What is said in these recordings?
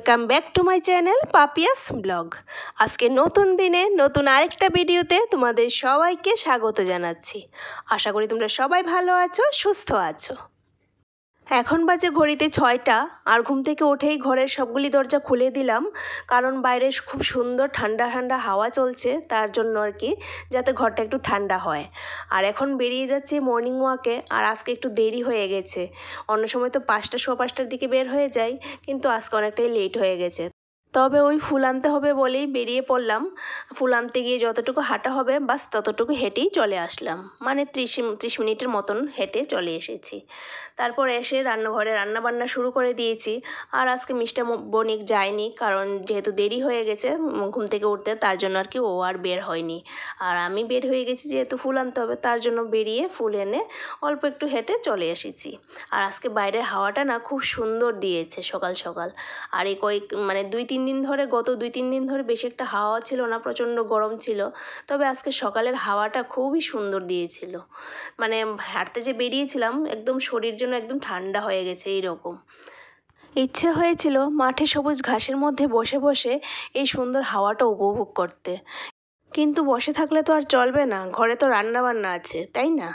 Welcome back to my channel Papiya's blog. আজকে নতুন দিনে নতুন আরেকটা ভিডিওতে তোমাদের সবাইকে স্বাগত জানাচ্ছি। আশা করি তোমরা সবাই ভালো আছো, সুস্থ আছো। এখন বাজে ঘড়িতে 6টা, আর ঘুম থেকে উঠেই ঘরের সবগুলি দরজা খুলে দিলাম, কারণ বাইরে খুব সুন্দর ঠান্ডা ঠান্ডা হাওয়া চলছে, তার জন্য আর কি, যাতে ঘরটা একটু ঠান্ডা হয়। আর এখন বেরিয়ে যাচ্ছি মর্নিং ওয়াকে, আর আজকে একটু দেরি হয়ে গেছে। অন্য সময় তো 5টা, সোয়া 5টার দিকে বের হয়ে যাই, কিন্তু আজকে অনেকটাই লেট হয়ে গেছে। তবে ওই ফুল আনতে হবে বলেই বেরিয়ে পড়লাম। ফুল আনতে গিয়ে যতটুকু হাঁটা হবে বাস ততটুকু হেঁটেই চলে আসলাম, মানে 30 মিনিটের মতন হেঁটে চলে এসেছি। তারপর এসে রান্নাঘরে রান্নাবান্না শুরু করে দিয়েছি। আর আজকে মিষ্টা বণিক যায়নি, কারণ যেহেতু দেরি হয়ে গেছে ঘুম থেকে উঠতে, তার জন্য আর কি ও আর বের হয়নি। আর আমি বের হয়ে গেছি, যেহেতু ফুল আনতে হবে, তার জন্য বেরিয়ে ফুল এনে অল্প একটু হেঁটে চলে এসেছি। আর আজকে বাইরের হাওয়াটা না খুব সুন্দর দিয়েছে সকাল সকাল। আর এই মানে গত 2-3 দিন ধরে বেশি একটা হাওয়া ছিল না, প্রচণ্ড গরম ছিল। তবে আজকে সকালের হাওয়াটা খুবই সুন্দর দিয়েছিল, মানে হাঁটতে যে বেরিয়েছিলাম একদম শরীর যেন একদম ঠান্ডা হয়ে গেছে এইরকম। ইচ্ছে হয়েছিল মাঠে সবুজ ঘাসের মধ্যে বসে বসে এই সুন্দর হাওয়াটা উপভোগ করতে, কিন্তু বসে থাকলে তো আর চলবে না, ঘরে তো রান্না বান্না আছে, তাই না?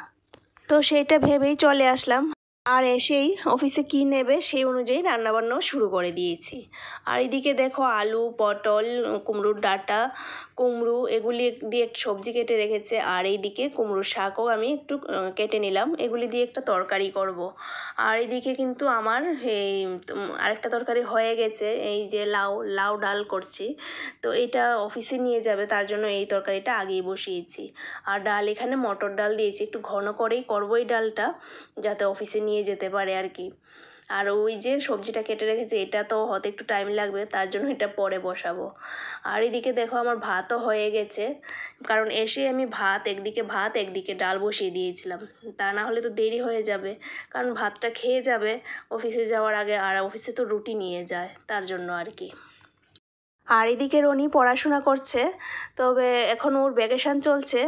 তো সেইটা ভেবেই চলে আসলাম। আর এসেই অফিসে কী নেবে সেই অনুযায়ী রান্নাবান্নাও শুরু করে দিয়েছি। আর এদিকে দেখো আলু, পটল, কুমড়োর ডাঁটা, কুমড়ো এগুলি দিয়ে একটু সবজি কেটে রেখেছে। আর এইদিকে কুমড়োর শাকও আমি একটু কেটে নিলাম, এগুলি দিয়ে একটা তরকারি করব। আর এদিকে কিন্তু আমার এই আরেকটা তরকারি হয়ে গেছে, এই যে লাউ ডাল করছি। তো এটা অফিসে নিয়ে যাবে, তার জন্য এই তরকারিটা আগেই বসিয়েছি। আর ডাল এখানে মটর ডাল দিয়েছি, একটু ঘন করেই করবো এই ডালটা, যাতে অফিসে নিয়ে যেতে পারে আর কি। আর ওই যে সবজিটা কেটে রেখেছি, এটা তো হতে একটু টাইম লাগবে, তার জন্য এটা পরে বসাবো। আর এদিকে দেখো আমার ভাতও হয়ে গেছে, কারণ এসে আমি একদিকে ডাল বসিয়ে দিয়েছিলাম। তা না হলে তো দেরি হয়ে যাবে, কারণ ভাতটা খেয়ে যাবে অফিসে যাওয়ার আগে, আর অফিসে তো রুটি নিয়ে যায়, তার জন্য আর কি। আর এদিকে রনি পড়াশোনা করছে, তবে এখন ওর ভ্যাকেশান চলছে।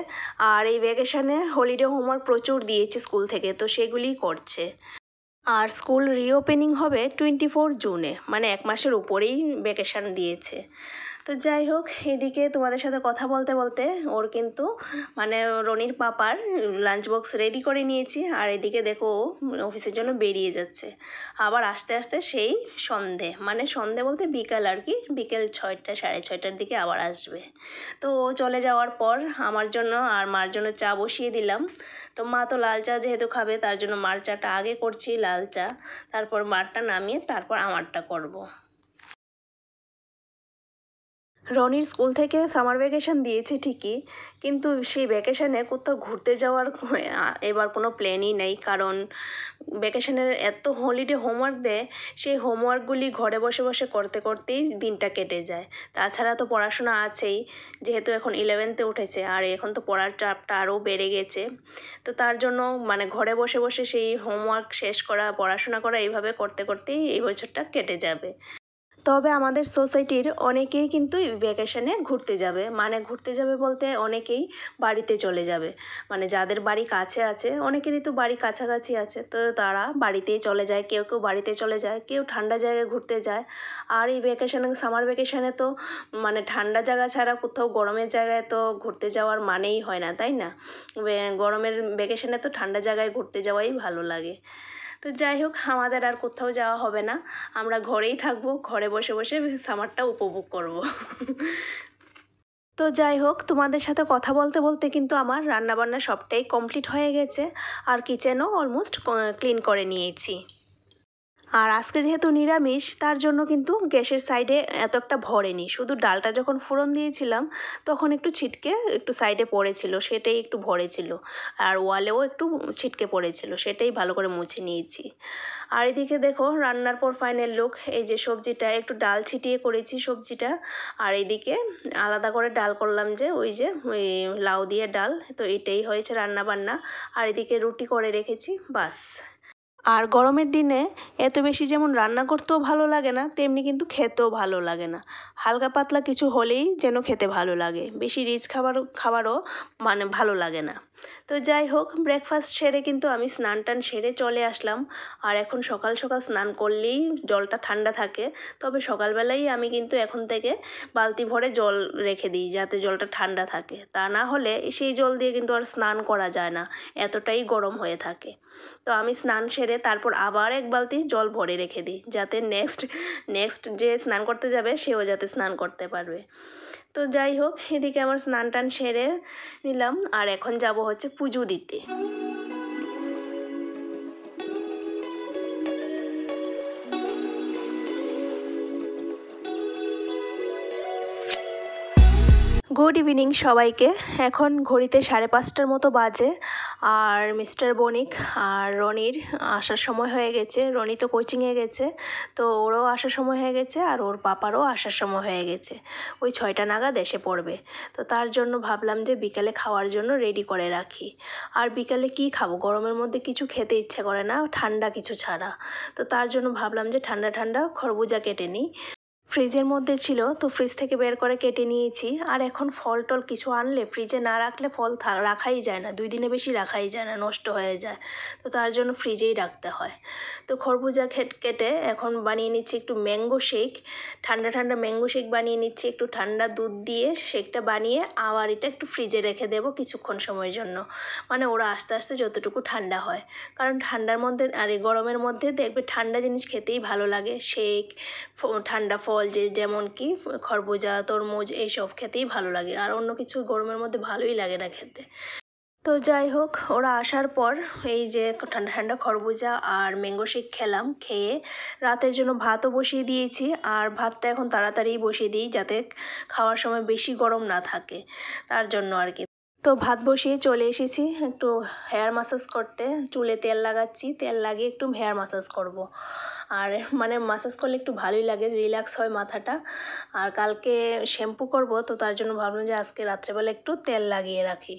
আর এই ভ্যাকেশানে হলিডে হোমওয়ার্ক প্রচুর দিয়েছে স্কুল থেকে, তো সেগুলিই করছে। আর স্কুল রিওপেনিং হবে 24 জুনে, মানে 1 মাসের উপরেই ভ্যাকেশান দিয়েছে। তো যাই হোক, এদিকে তোমাদের সাথে কথা বলতে বলতে ওর কিন্তু মানে রনির পাপার লাঞ্চ বক্স রেডি করে নিয়েছি। আর এদিকে দেখো অফিসের জন্য বেরিয়ে যাচ্ছে, আবার আস্তে আস্তে সেই সন্ধে বলতে বিকাল আর কি, বিকেল 6টা, 6:30টার দিকে আবার আসবে। তো ও চলে যাওয়ার পর আমার জন্য আর মার জন্য চা বসিয়ে দিলাম। তো মা তো লাল চা যেহেতু খাবে, তার জন্য মার চাটা আগে করছি, লাল চা, তারপর মারটা নামিয়ে তারপর আমারটা করব। রনির স্কুল থেকে সামার ভ্যাকেশন দিয়েছে ঠিকই, কিন্তু সেই ভ্যাকেশানে কোথাও ঘুরতে যাওয়ার এবার কোনো প্ল্যানই নেই, কারণ ভ্যাকেশানের এত হলিডে হোমওয়ার্ক দেয়, সেই হোমওয়ার্কগুলি ঘরে বসে বসে করতে করতেই দিনটা কেটে যায়। তাছাড়া তো পড়াশোনা আছেই, যেহেতু এখন 11th উঠেছে, আর এখন তো পড়ার চাপটা আরও বেড়ে গেছে। তো তার জন্য মানে ঘরে বসে বসে সেই হোমওয়ার্ক শেষ করা, পড়াশোনা করা, এইভাবে করতে করতেই এই বছরটা কেটে যাবে। তবে আমাদের সোসাইটির অনেকেই কিন্তু ভ্যাকেশনে ঘুরতে যাবে, মানে ঘুরতে যাবে বলতে অনেকেই বাড়িতে চলে যাবে, মানে যাদের বাড়ি কাছে আছে, অনেকেরই তো বাড়ি কাছাকাছি আছে, তো তারা বাড়িতেই চলে যায়, কেউ কেউ বাড়িতে চলে যায়, কেউ ঠান্ডা জায়গায় ঘুরতে যায়। আর এই ভ্যাকেশনে, সামার ভ্যাকেশনে তো মানে ঠান্ডা জায়গা ছাড়া কোথাও গরমের জায়গায় তো ঘুরতে যাওয়ার মানেই হয় না, তাই না? গরমের ভ্যাকেশনে তো ঠান্ডা জায়গায় ঘুরতে যাওয়াই ভালো লাগে। তো যাই হোক, আমাদের আর কোথাও যাওয়া হবে না, আমরা ঘরেই থাকবো, ঘরে বসে বসে সামারটা উপভোগ করব। তো যাই হোক, তোমাদের সাথে কথা বলতে বলতে কিন্তু আমার রান্নাবান্না সবটাই কমপ্লিট হয়ে গেছে, আর কিচেনও অলমোস্ট ক্লিন করে নিয়েছি। আর আজকে যেহেতু নিরামিষ, তার জন্য কিন্তু গ্যাসের সাইডে এত একটা ভরেনি, শুধু ডালটা যখন ফোড়ন দিয়েছিলাম তখন একটু ছিটকে একটু সাইডে পড়েছিল, সেটাই একটু ভরেছিল। আর ওয়ালেও একটু ছিটকে পড়েছিল, সেটাই ভালো করে মুছে নিয়েছি। আর এদিকে দেখো রান্নার পর ফাইনাল লুক, এই যে সবজিটা একটু ডাল ছিটিয়ে করেছি সবজিটা, আর এদিকে আলাদা করে ডাল করলাম, যে ওই লাউ দিয়ে ডাল, তো এটাই হয়েছে রান্না বান্না। আর এদিকে রুটি করে রেখেছি, বাস। আর গরমের দিনে এত বেশি যেমন রান্না করতেও ভালো লাগে না, তেমনি কিন্তু খেতেও ভালো লাগে না। হালকা পাতলা কিছু হলেই যেন খেতে ভালো লাগে, বেশি রিচ খাবারও মানে ভালো লাগে না। তো যাই হোক, ব্রেকফাস্ট সেরে কিন্তু আমি স্নান টান সেরে চলে আসলাম। আর এখন সকাল সকাল স্নান করলেই জলটা ঠান্ডা থাকে, তবে সকালবেলাই আমি কিন্তু এখন থেকে বালতি ভরে জল রেখে দিই যাতে জলটা ঠান্ডা থাকে, তা না হলে সেই জল দিয়ে কিন্তু আর স্নান করা যায় না, এতটাই গরম হয়ে থাকে। তো আমি স্নান সেরে তারপর আবার এক বালতি জল ভরে রেখে দিই যাতে নেক্সট যে স্নান করতে যাবে সেও যাতে স্নান করতে পারবে। তো যাই হোক, এদিকে আমার স্নান টান সেরে নিলাম আর এখন যাব হচ্ছে পুজো দিতে। গুড ইভিনিং সবাইকে। এখন ঘড়িতে 5:30টার মতো বাজে আর মিস্টার বণিক আর রনির আসার সময় হয়ে গেছে। রনি তো কোচিংয়ে গেছে, তো ওরও আসার সময় হয়ে গেছে আর ওর পাপারও আসার সময় হয়ে গেছে। ওই 6টা নাগাদ এসে পড়বে। তো তার জন্য ভাবলাম যে বিকালে খাওয়ার জন্য রেডি করে রাখি। আর বিকালে কি খাবো, গরমের মধ্যে কিছু খেতে ইচ্ছে করে না ঠান্ডা কিছু ছাড়া। তো তার জন্য ভাবলাম যে ঠান্ডা ঠান্ডা খরবুজা কেটে নিই। ফ্রিজের মধ্যে ছিল, তো ফ্রিজ থেকে বের করে কেটে নিয়েছি। আর এখন ফল টল কিছু আনলে ফ্রিজে না রাখলে ফল রাখাই যায় না, 2 দিনে বেশি রাখাই যায় না, নষ্ট হয়ে যায়। তো তার জন্য ফ্রিজেই রাখতে হয়। তো খরবুজা কেটে এখন বানিয়ে নিচ্ছি একটু ম্যাঙ্গো শেক। ঠান্ডা ঠান্ডা ম্যাঙ্গো শেক বানিয়ে নিচ্ছি, একটু ঠান্ডা দুধ দিয়ে শেকটা বানিয়ে আবার এটা একটু ফ্রিজে রেখে দেবো কিছুক্ষণ সময়ের জন্য, মানে ওরা আস্তে আস্তে যতটুকু ঠান্ডা হয়। কারণ ঠান্ডার মধ্যে আর এই গরমের মধ্যে দেখবে ঠান্ডা জিনিস খেতেই ভালো লাগে। শেক, ঠান্ডা ফল যেমন কি খরবুজা, তরমুজ, এইসব খেতেই ভালো লাগে, আর অন্য কিছু গরমের মধ্যে ভালোই লাগে না খেতে। তো যাই হোক, ওরা আসার পর এই যে ঠান্ডা ঠান্ডা খরবুজা আর ম্যাঙ্গো শেক খেলাম। খেয়ে রাতের জন্য ভাতও বসিয়ে দিয়েছি, আর ভাতটা এখন তাড়াতাড়ি বসিয়ে দিই যাতে খাওয়ার সময় বেশি গরম না থাকে, তার জন্য আর কি। তো ভাত বসিয়ে চলে এসেছি একটু হেয়ার ম্যাসাজ করতে। চুলে তেল লাগাচ্ছি, তেল লাগিয়ে একটু হেয়ার ম্যাসাজ করব। আর মানে ম্যাসাজ করলে একটু ভালোই লাগে, রিল্যাক্স হয় মাথাটা। আর কালকে শ্যাম্পু করব, তো তার জন্য ভাবলাম যে আজকে রাত্রেবেলা একটু তেল লাগিয়ে রাখি।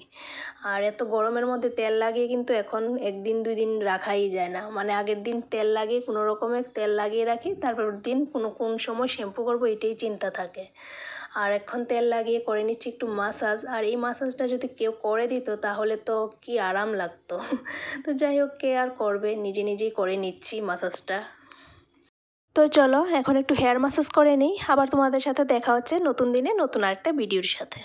আর এত গরমের মধ্যে তেল লাগিয়ে কিন্তু এখন 1 দিন 2 দিন রাখাই যায় না, মানে আগের দিন তেল লাগিয়ে কোনো রকমের তেল লাগিয়ে রাখি, তারপর দিন কোন সময় শ্যাম্পু করব এটাই চিন্তা থাকে। আর এখন তেল লাগিয়ে করে নিচ্ছি একটু ম্যাসাজ। আর এই ম্যাসাজটা যদি কেউ করে দিত তাহলে তো কি আরাম লাগতো। তো যাই হোক, কে আর করবে, নিজে নিজেই করে নিচ্ছি ম্যাসাজটা। তো চলো এখন একটু হেয়ার ম্যাসাজ করে নিই, আবার তোমাদের সাথে দেখা হচ্ছে নতুন দিনে নতুন আরেকটা ভিডিওর সাথে।